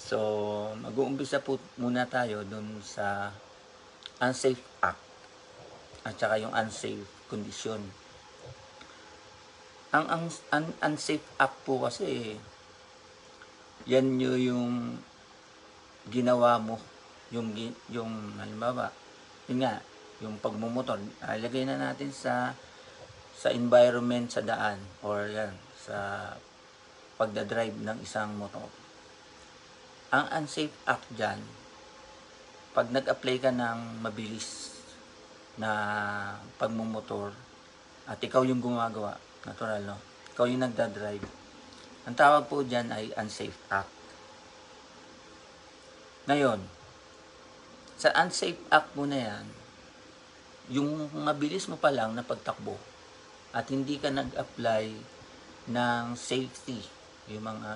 So, mag-uumpisa po muna tayo dun sa unsafe act at saka yung unsafe condition. Ang unsafe act po kasi, yan yung ginawa mo, yung halimbawa, yun nga, yung pagmumotor, ilagay na natin sa environment sa daan or yan, sa pagdadrive ng isang motor. Ang unsafe act dyan, pag nag-apply ka ng mabilis na pagmumotor at ikaw yung gumagawa, natural no? Ikaw yung nagdadrive. Ang tawag po dyan ay unsafe act. Ngayon, sa unsafe act mo na yan, yung mabilis mo pa lang na pagtakbo at hindi ka nag-apply ng safety, yung mga